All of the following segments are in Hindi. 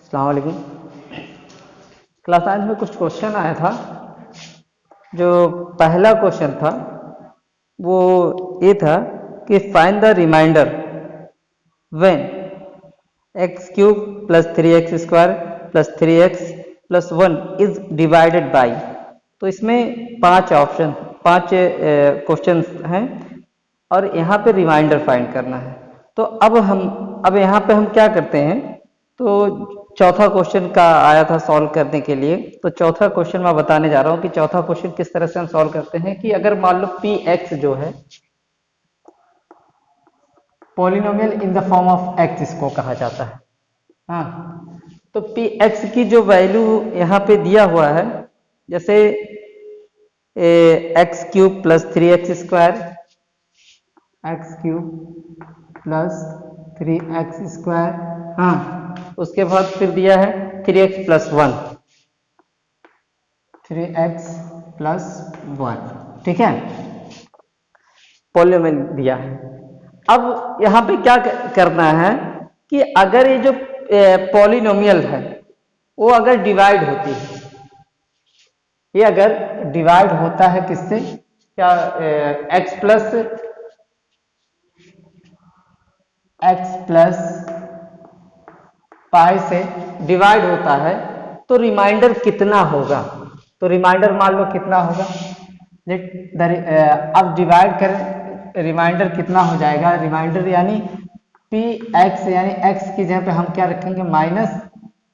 अस्सलाम वालेकुम। क्लास 9 में कुछ क्वेश्चन आया था। जो पहला क्वेश्चन था वो ये था कि find the remainder when x cube plus 3x square plus 3x plus 1 is divided by. तो इसमें 5 क्वेश्चन हैं और यहाँ पे रिमाइंडर फाइंड करना है। तो अब यहाँ पे हम क्या करते हैं, तो चौथा क्वेश्चन का आया था सॉल्व करने के लिए। तो चौथा क्वेश्चन मैं बताने जा रहा हूँ कि चौथा क्वेश्चन किस तरह से हम सॉल्व करते हैं कि अगर मान लो पी एक्स जो है polynomial in the form of x इसको कहा जाता है। हाँ, तो पी एक्स की जो वैल्यू यहाँ पे दिया हुआ है, जैसे x cube plus 3x square, x cube plus 3x square, हाँ, उसके बाद फिर दिया है 3x प्लस 1, 3x प्लस 1, ठीक है, पॉलिनोमियल दिया है। अब यहाँ पे क्या करना है कि अगर ये जो पॉलिनोमियल है वो अगर डिवाइड होती है, ये अगर डिवाइड होता है किससे, क्या x प्लस पाई से डिवाइड होता है तो रिमाइंडर कितना होगा। तो रिमाइंडर मान लो कितना होगा, अब डिवाइड करें, रिमाइंडर कितना हो जाएगा, रिमाइंडर यानी पी एक्स यानी एक्स की जगह पे हम क्या रखेंगे, माइनस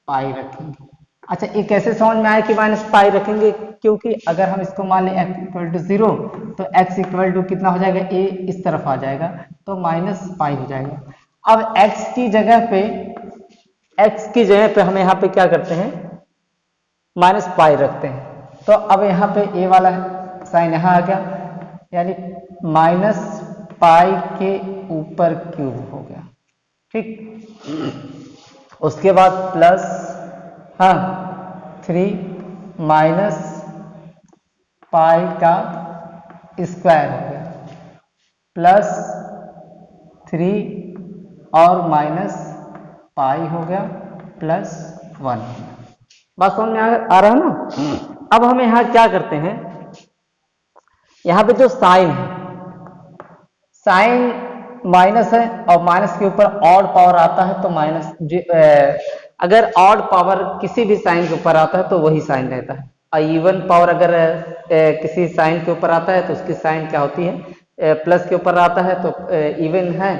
पाई रखेंगे। अच्छा, ये कैसे समझ में आया कि माइनस पाई रखेंगे, क्योंकि अगर हम इसको मान लें x इक्वल टू 0 तो x इक्वल टू कितना हो जाएगा, a इस तरफ आ जाएगा तो माइनस पाई हो जाएगा। अब x की जगह पे हम यहाँ पे क्या करते हैं, माइनस पाई रखते हैं। तो अब यहाँ पे a वाला साइन यहाँ आ गया, यानी माइनस पाई के ऊपर क्यूब हो गया, ठीक। उसके बाद प्लस, हाँ, 3 माइनस पाई का स्क्वायर हो गया, प्लस 3 और माइनस पाई हो गया, प्लस 1। बात समझ में आ रहा है ना। अब हम यहाँ क्या करते हैं, यहाँ पे जो साइन है, साइन माइनस है और माइनस के ऊपर ऑड पावर आता है तो माइनस, अगर ऑड पावर किसी भी साइन के ऊपर आता है तो वही साइन रहता है, और इवन पावर अगर किसी साइन के ऊपर आता है तो उसकी साइन क्या होती है, प्लस के ऊपर आता है तो इवन है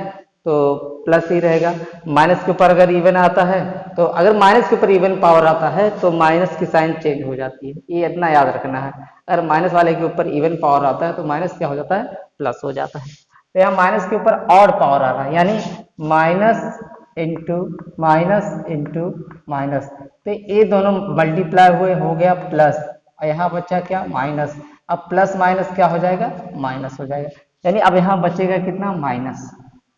तो प्लस ही रहेगा। माइनस के ऊपर अगर इवन आता है तो, अगर माइनस के ऊपर इवन पावर आता है तो माइनस की साइन चेंज हो जाती है, ये इतना याद रखना है। अगर माइनस वाले के ऊपर इवन पावर आता है तो माइनस क्या हो जाता है, प्लस हो जाता है। तो यहाँ माइनस के ऊपर ऑड पावर आ रहा है, यानी माइनस इंटू माइनस, तो ये दोनों मल्टीप्लाई हुए हो गया प्लस, और यहाँ बचा क्या, माइनस। अब प्लस माइनस क्या हो जाएगा, माइनस हो जाएगा, यानी अब यहाँ बचेगा कितना, माइनस,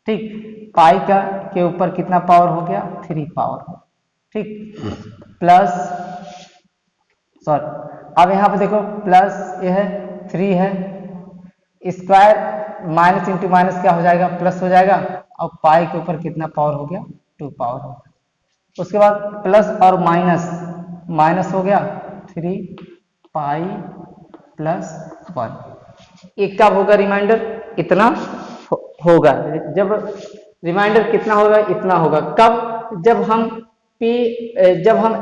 ठीक। पाई का के ऊपर कितना पावर हो गया, 3 पावर, ठीक, प्लस, सॉरी, अब यहाँ पे देखो प्लस ये है 3 है, स्क्वायर माइनस इंटू माइनस क्या हो जाएगा, प्लस हो जाएगा, और पाई के ऊपर कितना पावर हो गया, 2 पावर हो गया। उसके बाद प्लस और माइनस, माइनस हो गया 3 पाई प्लस 1। एक कब होगा रिमाइंडर, इतना होगा। जब रिमाइंडर कितना होगा, इतना होगा, कब, जब हम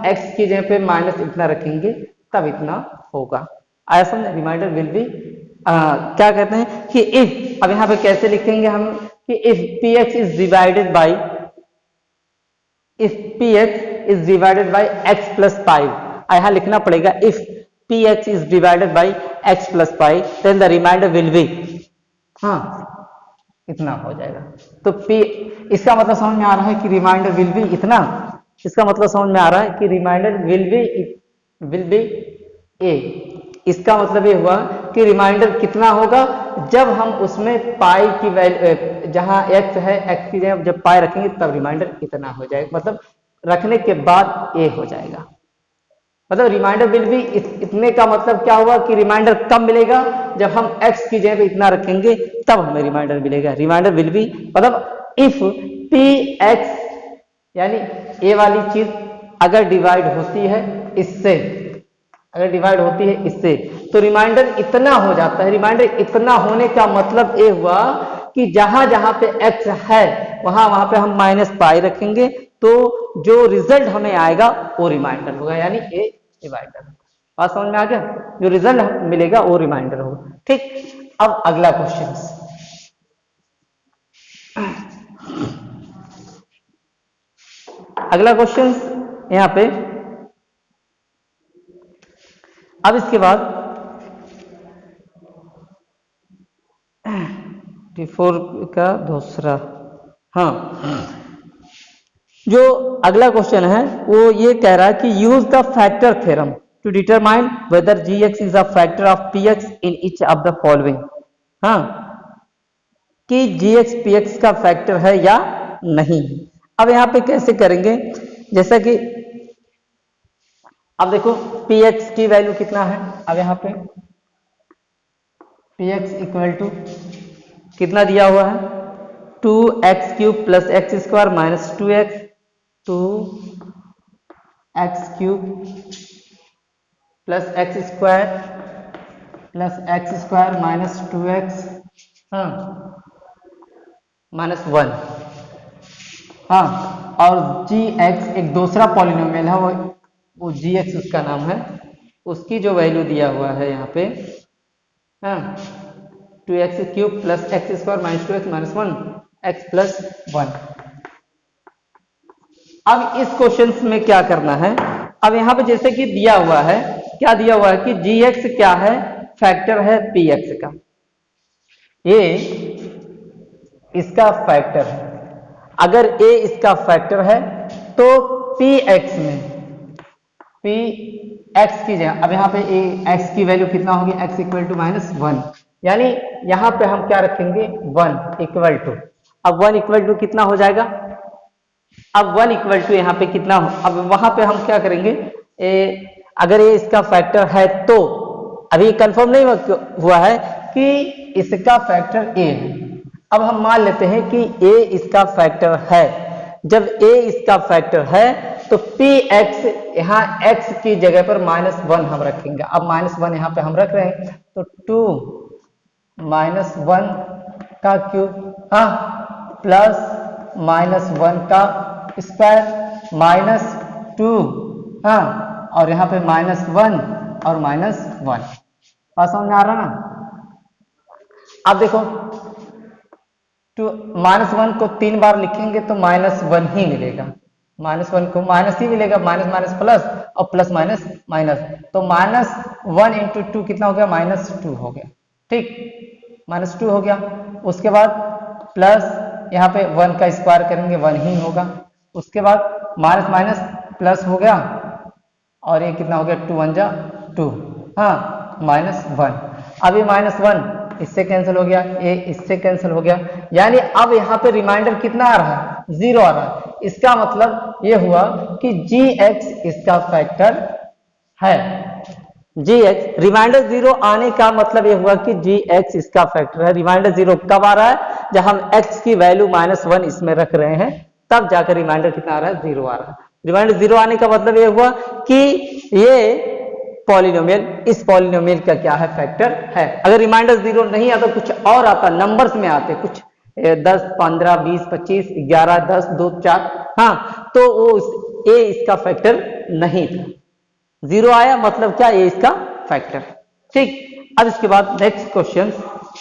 x की जगह पे माइनस इतना रखेंगे तब इतना होगा। आया समझ, रिमाइंडर विल बी, क्या कहते हैं कि इफ, अब यहाँ पे कैसे लिखेंगे हम कि if px is divided by, if px is divided by x plus pi, यहाँ लिखना पड़ेगा if px is divided by x plus pi then the remainder will be, हाँ, इतना हो जाएगा। तो p, इसका मतलब समझ में आ रहा है कि रिमाइंडर विल बी इतना, इसका मतलब समझ में आ रहा है कि रिमाइंडर विल बी a। इसका मतलब ये हुआ कि रिमाइंडर कितना होगा, जब हम उसमें पाई की वैल्यू, जहां x है, x की जगह जब पाई रखेंगे तब रिमाइंडर इतना हो जाएगा, मतलब रखने के बाद a हो जाएगा। मतलब रिमाइंडर विल बी इतने का मतलब क्या हुआ कि रिमाइंडर कब मिलेगा, जब हम x की जगह पे इतना रखेंगे तब हमें रिमाइंडर मिलेगा। रिमाइंडर विल बी मतलब इफ पी एक्स, यानी ए वाली चीज अगर डिवाइड होती है इससे, अगर डिवाइड होती है इससे, तो रिमाइंडर इतना हो जाता है। रिमाइंडर इतना होने का मतलब ये हुआ कि जहां जहां पे x है वहां वहां पे हम माइनस पाई रखेंगे, तो जो रिजल्ट हमें आएगा वो रिमाइंडर होगा, यानी ए रिमाइंडर। बात समझ में आ गया? जो रिजल्ट मिलेगा वो रिमाइंडर होगा। ठीक, अब अगला क्वेश्चन, अगला क्वेश्चन यहां पे। अब इसके बाद T4 का दूसरा, हाँ, जो अगला क्वेश्चन है वो ये कह रहा है कि use the factor theorem to determine whether gx is a factor of px in each of the following. हाँ, कि gx px का फैक्टर है या नहीं। अब यहां पे कैसे करेंगे, जैसा कि अब देखो px की वैल्यू कितना है, अब यहां पे px इक्वल टू कितना दिया हुआ है, 2x cube plus x square minus 2x, 2x cube plus x square minus 2x, हाँ, माइनस 1, हाँ, और gx एक दूसरा पॉलिनोमियल है, वो gx उसका नाम है, उसकी जो वैल्यू दिया हुआ है यहाँ पे, हाँ, 2x cube plus x square minus 2x minus 1 x plus 1। अब इस क्वेश्चन में क्या करना है, अब यहाँ पे जैसे कि दिया हुआ है, क्या दिया हुआ है कि gx क्या है, फैक्टर है px का, ये इसका फैक्टर है। अगर a इसका फैक्टर है तो px में px की जगह, अब यहाँ पे x की वैल्यू कितना होगी, x इक्वल टू माइनस 1, यानी यहाँ पे हम क्या रखेंगे 1 इक्वल टू, अब 1 इक्वल टू कितना हो जाएगा, अब 1 इक्वल टू यहाँ पे कितना हो, अब वहां पे हम क्या करेंगे, अगर ये इसका फैक्टर है तो, अभी कंफर्म नहीं हुआ है कि इसका फैक्टर a है। अब हम मान लेते हैं कि a इसका फैक्टर है, जब a इसका फैक्टर है तो px यहाँ x की जगह पर माइनस 1 हम रखेंगे। अब माइनस 1 यहाँ पे हम रख रहे हैं, तो 2 माइनस 1 का क्यूब, हाँ, प्लस माइनस 1 का स्क्वायर माइनस 2, हाँ, और यहाँ पे माइनस 1 और माइनस 1। बात समझ में आ रहा ना? अब देखो माइनस 1 को 3 बार लिखेंगे तो माइनस 1 ही मिलेगा, माइनस 1 को माइनस ही मिलेगा, माइनस माइनस प्लस और प्लस माइनस माइनस, तो माइनस 1 इंटू 2 कितना हो गया, माइनस 2 हो गया। ठीक, माइनस 2 हो गया। उसके बाद प्लस यहाँ पे 1 का स्क्वायर करेंगे 1 ही होगा। उसके बाद माइनस माइनस प्लस हो गया और ये कितना हो गया, 2 1 जा 2, हाँ, माइनस 1। अभी माइनस 1 इससे कैंसिल हो गया, ये इससे कैंसिल हो गया, यानी अब यहाँ पे रिमाइंडर कितना आ रहा है, 0 आ रहा है। इसका मतलब ये हुआ कि gx इसका फैक्टर है। gx रिमाइंडर 0 आने का मतलब ये हुआ कि gx इसका फैक्टर है। रिमाइंडर 0 कब आ रहा है, जब हम x की वैल्यू माइनस 1 इसमें रख रहे हैं, तब जाकर रिमाइंडर कितना आ रहा है, 0 आ रहा है। रिमाइंडर 0 आने का मतलब ये हुआ कि ये पॉलिनोमियल, इस पॉलिनोमियल का क्या है, फैक्टर है। अगर रिमाइंडर 0 नहीं आता, कुछ और आता, नंबर्स में आते, कुछ 10 15 20 25 11 10 2 4, हाँ, तो वो ए इसका फैक्टर नहीं था। 0 आया मतलब क्या, ए इसका फैक्टर। ठीक, अब इसके बाद नेक्स्ट क्वेश्चन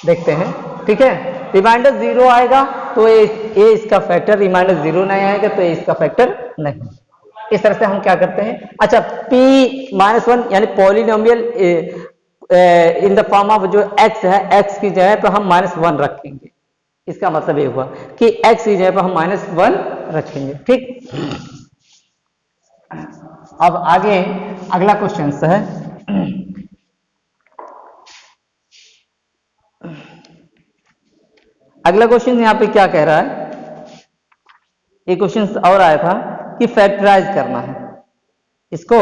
देखते हैं। ठीक है, रिमाइंडर 0 आएगा तो ए इसका फैक्टर, रिमाइंडर 0 नहीं आएगा तो ए इसका फैक्टर नहीं। इस तरह से हम क्या करते हैं। अच्छा, p-1 यानी polynomial in the form of जो x है, x की जगह पर हम -1 रखेंगे। इसका मतलब ये हुआ कि x की जगह पर हम -1 रखेंगे। ठीक, अब आगे अगला क्वेश्चन है, अगला क्वेश्चन यहाँ पे क्या कह रहा है, एक क्वेश्चन और आया था कि फैक्टराइज करना है, इसको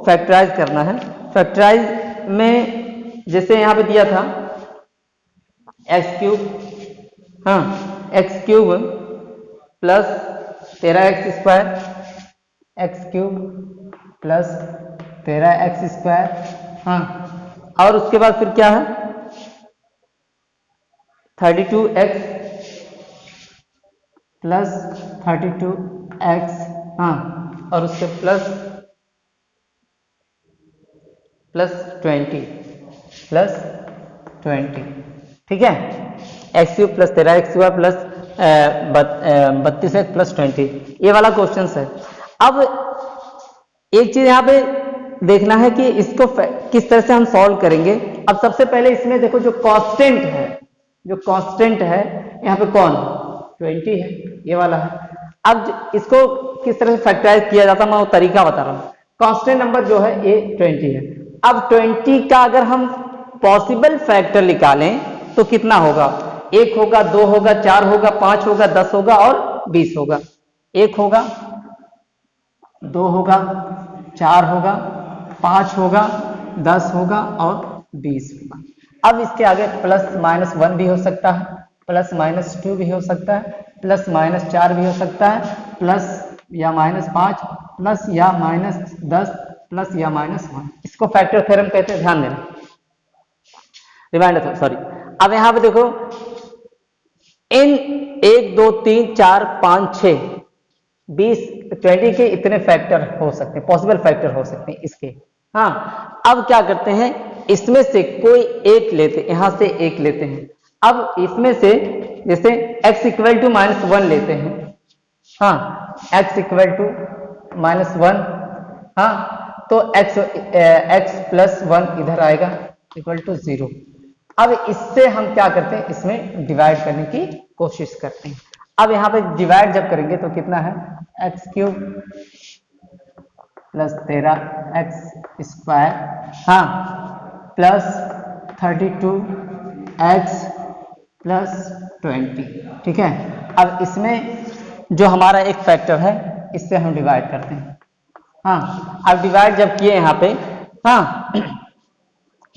फैक्टराइज करना है। फैक्टराइज में जैसे यहाँ पे दिया था एक्स क्यूब, हाँ, x cube plus 13x square, x cube plus 13x²। हाँ, और उसके बाद फिर क्या है 32x प्लस 32x। हाँ, और उसके प्लस 20 ठीक है। x³ plus 13x² plus 32x plus 20, ये वाला क्वेश्चन है। अब एक चीज यहाँ पे देखना है कि इसको किस तरह से हम सॉल्व करेंगे। अब सबसे पहले इसमें देखो जो कांस्टेंट है यहाँ पे कौन 20 है, ये वाला है। अब इसको किस तरह से फैक्टराइज किया जाता है मैं वो तरीका बता रहा हूँ। कांस्टेंट नंबर जो है ये 20 है। अब 20 का अगर हम पॉसिबल फैक्टर निकालें तो कितना होगा, 1 होगा, 2 होगा, 4 होगा, 5 होगा, 10 होगा और 20 होगा। 1 होगा, 2 होगा, 4 होगा, 5 होगा, 10 होगा और 20 होगा। अब इसके आगे ±1 भी हो सकता है, +-2 भी हो सकता है, +-4 भी हो सकता है, प्लस या -5, प्लस या -10, प्लस या -1। इसको फैक्टर थ्योरम कहते हैं, ध्यान देना। Remainder sorry. अब यहां पे देखो इन 1 2 3 4 5 6 20 20 के इतने फैक्टर हो सकते हैं, पॉसिबल फैक्टर हो सकते हैं इसके। हाँ, अब क्या करते हैं, इसमें से कोई एक लेते, यहां से एक लेते हैं। अब इसमें से जैसे x = -1 लेते हैं। हाँ, x = -1। हाँ, तो x + 1 इधर आएगा = 0। अब इससे हम क्या करते हैं, इसमें डिवाइड करने की कोशिश करते हैं। अब यहाँ पे डिवाइड जब करेंगे तो कितना है, x³ प्लस 13x²। हाँ, प्लस 32x प्लस 20। ठीक है। अब इसमें जो हमारा एक फैक्टर है इससे हम डिवाइड करते हैं। हाँ, अब डिवाइड जब किए यहाँ पे, हाँ,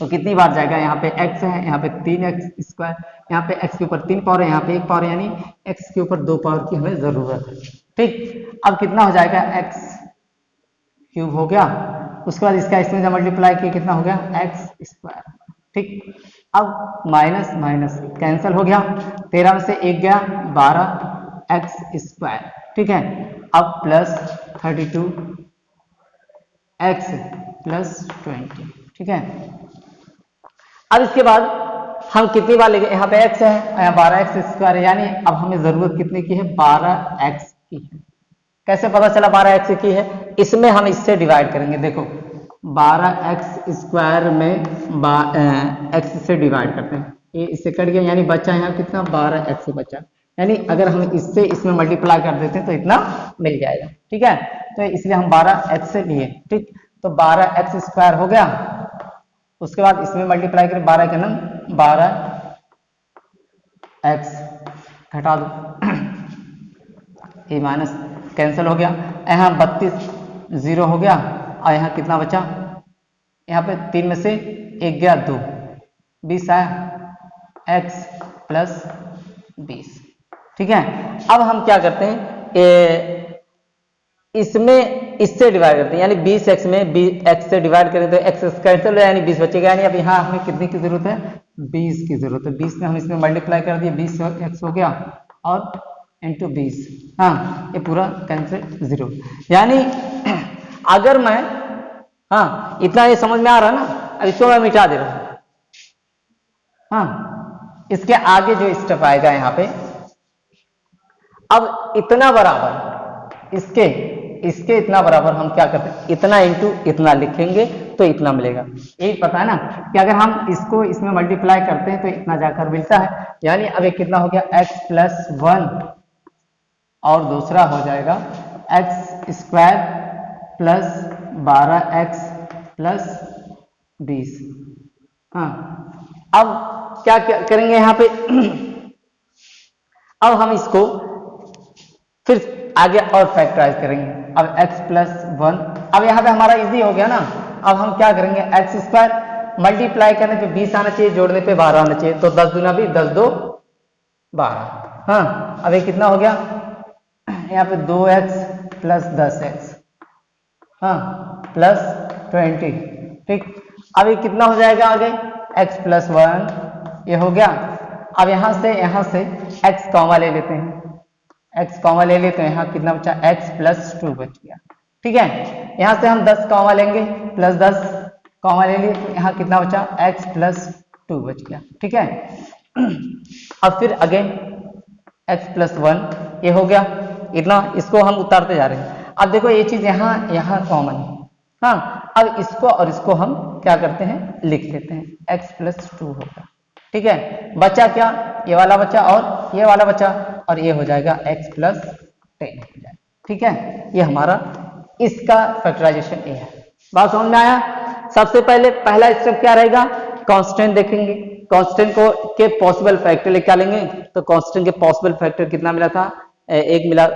तो कितनी बार जाएगा, यहाँ पे x है, यहाँ पे 3x², यहाँ पे x के ऊपर 3 पावर है, यहाँ पे 1 पावर, यानी x के ऊपर 2 पावर की हमें जरूरत है। ठीक, अब कितना हो जाएगा, x³ हो गया। उसके बाद इसका इसमें जब मल्टीप्लाई किया कितना हो गया, x²। ठीक, अब माइनस माइनस कैंसिल हो गया, 13 में से 1 गया, 12x²। ठीक है, अब प्लस 32x प्लस 20। ठीक है। अब इसके बाद हम कितनी बार लेंगे, यहाँ पे x है, यहाँ 12x² है, यानी अब हमें जरूरत कितने की है, 12x की है। कैसे पता चला 12x की है, इसमें हम इससे डिवाइड करेंगे। देखो 12x² में x से डिवाइड करते हैं, ये इससे कट गया, यानी बचा यहाँ कितना, 12x बचा। यानी अगर हम इससे इसमें मल्टीप्लाई कर देते हैं तो इतना मिल जाएगा। ठीक है, तो इसलिए हम 12x से लिए। ठीक, तो 12x² हो गया। उसके बाद इसमें मल्टीप्लाई करें, 12 का नाम 12x घटा दो, ये माइनस कैंसिल हो गया, यहाँ 32 0 हो गया, और यहाँ कितना बचा, यहाँ पे 3 में से 1 गया, 2 20 आया, x प्लस 20। ठीक है। अब हम क्या करते हैं, इसमें इससे डिवाइड करते हैं, यानी 20x में x से डिवाइड करें तो x कैंसिल हो, यानी 20 बचेगा। यानी अब यहाँ हमें कितने की जरूरत है, 20 की जरूरत है। 20 में हम इसमें मल्टीप्लाई कर दिए, 20x हो गया और इंटू 20। हाँ, ये पूरा कैंसिल 0। यानी अगर मैं, हाँ, इतना ये समझ में आ रहा है ना, अब इसको मैं मिटा दे रहा हूं। हाँ, इसके आगे जो स्टेप आएगा यहाँ पे, अब इतना बराबर इसके इतना बराबर हम क्या करते हैं, इतना इंटू इतना लिखेंगे तो इतना मिलेगा। यही पता है ना कि अगर हम इसको इसमें मल्टीप्लाई करते हैं तो इतना जाकर मिलता है। यानी अब एक कितना हो गया, x + 1 और दूसरा हो जाएगा x² प्लस 12x प्लस 20। हाँ, अब क्या करेंगे यहाँ पे अब हम इसको फिर आगे और फैक्टराइज करेंगे। अब x + 1, अब यहाँ पे हमारा इजी हो गया ना। अब हम क्या करेंगे, x² मल्टीप्लाई करने पे 20 आना चाहिए, जोड़ने पे 12 आना चाहिए, तो 10 दूना 20, 10 2 12। हाँ, अब ये कितना हो गया, यहाँ पे 2x प्लस 10x। हाँ, प्लस 20। ठीक, अब ये कितना हो जाएगा आगे, x प्लस 1 ये हो गया। अब यहाँ से x कॉमा ले लेते हैं, x कॉमा ले लेते हैं, यहाँ कितना बचा, x प्लस 2 बच गया। ठीक है, यहाँ से हम 10 कॉमा लेंगे, प्लस 10 कॉमा ले लिए, तो यहाँ कितना बचा, x प्लस 2 बच गया। ठीक है, अब फिर अगेन x प्लस 1 ये हो गया इतना, इसको हम उतारते जा रहे हैं। अब देखो ये चीज यहाँ कॉमन है, हाँ, अब इसको और इसको हम क्या करते हैं, लिख देते हैं, x प्लस 2 होगा। ठीक है, बचा क्या, ये वाला बचा और ये वाला बचा, और ये हो जाएगा x प्लस 10 हो जाएगा। ठीक है, ये हमारा इसका फैक्टराइजेशन ये है। बात समझ में आया। सबसे पहले पहला स्टेप क्या रहेगा, कांस्टेंट देखेंगे, कांस्टेंट को के पॉसिबल फैक्टर निकालेंगे। तो कांस्टेंट के पॉसिबल फैक्टर कितना मिला था, एक मिला,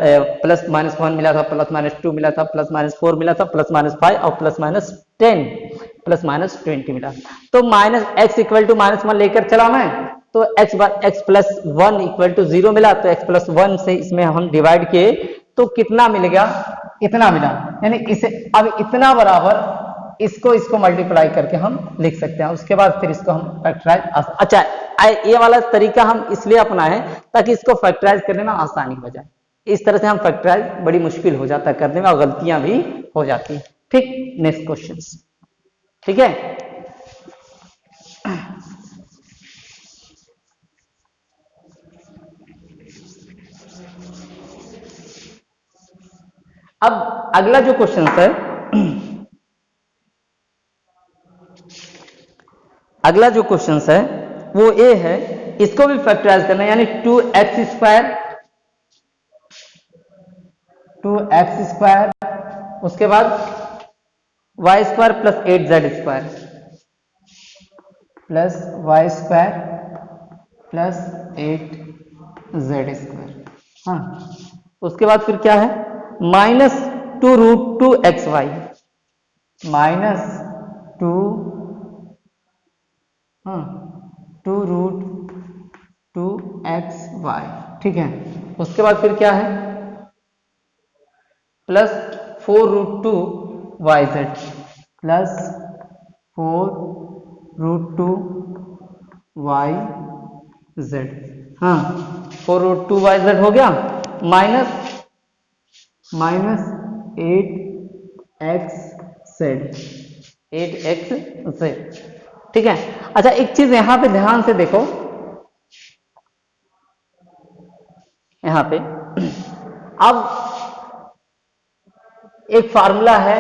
प्लस माइनस 1 मिला था, प्लस माइनस 2 मिला था, प्लस माइनस 4 मिला था, प्लस माइनस 5 और प्लस माइनस 10, प्लस माइनस 20 मिला। तो minus x equal to minus 1 लेकर चला मैं, तो x प्लस 1 इक्वल टू 0 मिला, तो x प्लस 1 से इसमें हम डिवाइड किए तो कितना मिल गया, इतना मिला। यानी इसे अब इतना बराबर इसको मल्टीप्लाई करके हम लिख सकते हैं। उसके बाद फिर इसको हम फैक्टराइज, अच्छा ये वाला तरीका हम इसलिए अपनाएं ताकि इसको फैक्टराइज करने में आसानी हो जाए। इस तरह से हम फैक्टराइज बड़ी मुश्किल हो जाता है करने में, और गलतियां भी हो जाती है। ठीक, नेक्स्ट क्वेश्चन। ठीक है, अब अगला जो क्वेश्चन है, अगला जो क्वेश्चन है वो ये है, इसको भी फैक्टराइज करना है, यानी 2x स्क्वायर, उसके बाद y square plus 8z square plus y square plus 8z square. हाँ, उसके बाद फिर क्या है, minus 2 root 2 x y, minus 2 root 2 x y. ठीक है, उसके बाद फिर क्या है, plus 4 root 2 y z, plus 4 root 2 y z. हाँ, 4 रूट 2 वाई जेड हो गया, माइनस 8x जेड। ठीक है, अच्छा एक चीज यहां पे ध्यान से देखो, यहां पे अब एक फार्मूला है,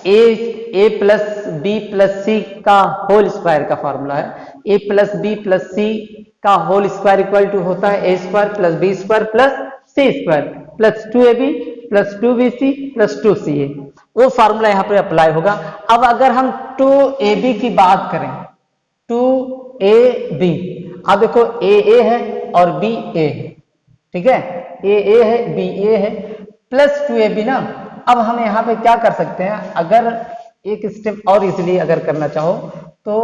A plus B plus C का होल स्क्वायर का फार्मूला है। A plus B plus C का होल स्क्वायर इक्वल टू होता है A square plus B square plus C square plus 2ab plus 2bc plus 2ca। वो फार्मूला यहाँ पे अप्लाई होगा। अब अगर हम 2ab की बात करें, 2ab, अब देखो a है और b a है। ठीक है, a है b a है, प्लस 2ab ना। अब हम यहाँ पे क्या कर सकते हैं, अगर एक स्टेप और इजीली अगर करना चाहो तो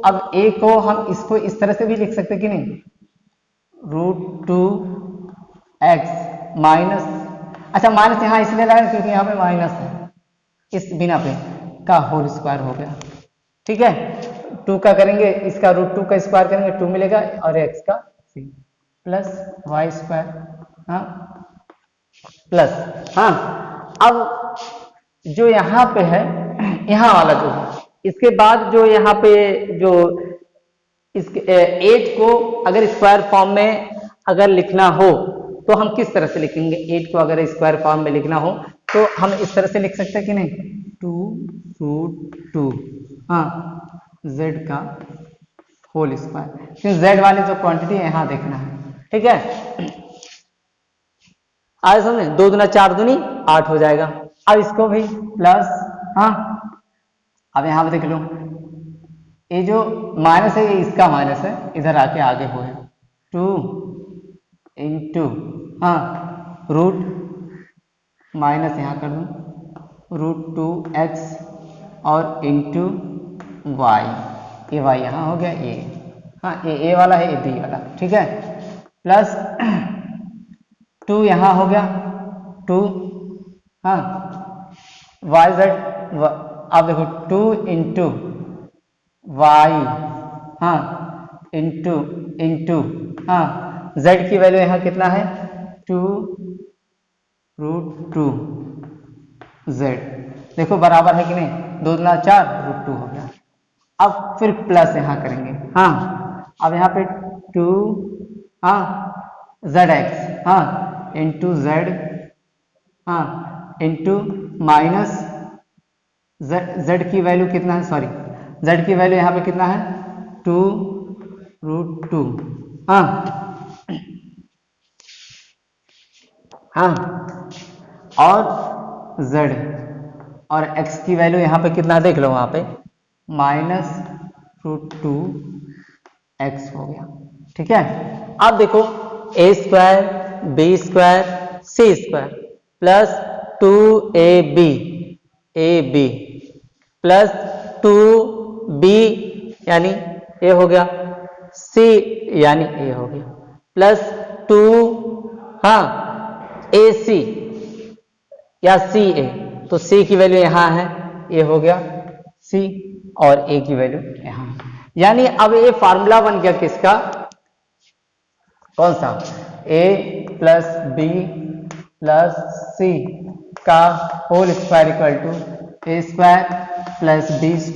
अब a को हम इसको इस तरह से भी लिख सकते कि नहीं, रूट 2x माइनस, अच्छा माइनस यहाँ इसलिए लगा क्योंकि यहाँ पे माइनस है, इस बिना पे का होल स्क्वायर हो गया। ठीक है, 2 का करेंगे, इसका रूट 2 का स्क्वायर करेंगे 2 मिलेगा, और x का c प्लस वाई स्क्वायर, हाँ प्लस, हाँ। अब जो यहाँ पे है, यहाँ वाला जो है, इसके बाद जो यहाँ पे जो इसके 8 को अगर स्क्वायर फॉर्म में अगर लिखना हो तो हम किस तरह से लिखेंगे, 8 को अगर स्क्वायर फॉर्म में लिखना हो तो हम इस तरह से लिख सकते हैं कि नहीं, 2 रूट 2, हाँ, z का होल स्क्वायर, क्योंकि z वाली जो क्वांटिटी है यहाँ देखना है। ठीक है, आज समझे, 2 दूना 4 दूनी 8 हो जाएगा। अब इसको भी प्लस, हाँ, अब यहाँ पे देख लो, ये जो माइनस है ये इसका माइनस है, इधर आके आगे हो है 2 इंटू, हाँ, रूट माइनस यहाँ कर दूँ रूट 2x और इंटू वाई, ये वाई यहाँ हो गया ये, हाँ ये ए वाला है, ये बी वाला। ठीक है, प्लस 2 यहाँ हो गया 2, हाँ, वाई जेड अब देखो 2 इंटू वाई, हाँ, इंटू हाँ, z की वैल्यू यहाँ कितना है 2√2 z। देखो बराबर है कि नहीं, 2 दूना 4 √2 हो गया। अब फिर प्लस यहाँ करेंगे, हाँ, अब यहाँ पे 2 हाँ zx हाँ इंटू z हाँ इंटू माइनस z की वैल्यू कितना है, सॉरी z की वैल्यू यहाँ पे कितना है 2√2 हाँ हाँ, और z और x की वैल्यू यहाँ पे कितना देख लो, वहाँ पे -√2x हो गया। ठीक है, अब देखो a² b² c² plus 2ab plus 2b यानी a हो गया, c यानी a हो गया, प्लस 2 हाँ ac या ca, तो c की वैल्यू यहाँ है, a हो गया c और a की वैल्यू यहाँ, यानी अब ये फार्मूला बन गया किसका, कौन सा, a plus b plus c का whole square equal to a² plus b²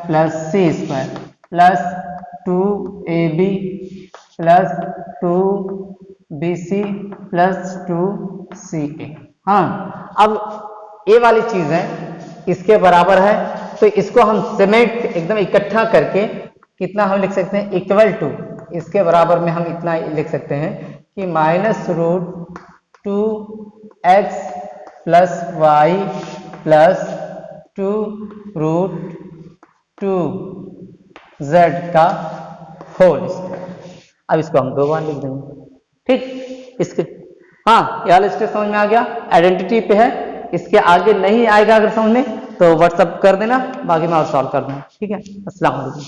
plus c² plus 2ab plus 2bc plus 2ca। हाँ, अब ये वाली चीज है इसके बराबर है, तो इसको हम समेट एकदम इकट्ठा करके कितना हम लिख सकते हैं, इक्वल टू, इसके बराबर में हम इतना लिख सकते हैं कि -√2x plus y plus 2√2z का होल स्क्वायर। अब इसको हम 2 बार लिख देंगे। ठीक, इसके हाँ, ये वाला स्टेप समझ में आ गया, आइडेंटिटी पे है, इसके आगे नहीं आएगा अगर समझ में तो व्हाट्सअप कर देना, बाकी मैं और सॉल्व कर दूंगा। ठीक है, अस्सलाम वालेकुम।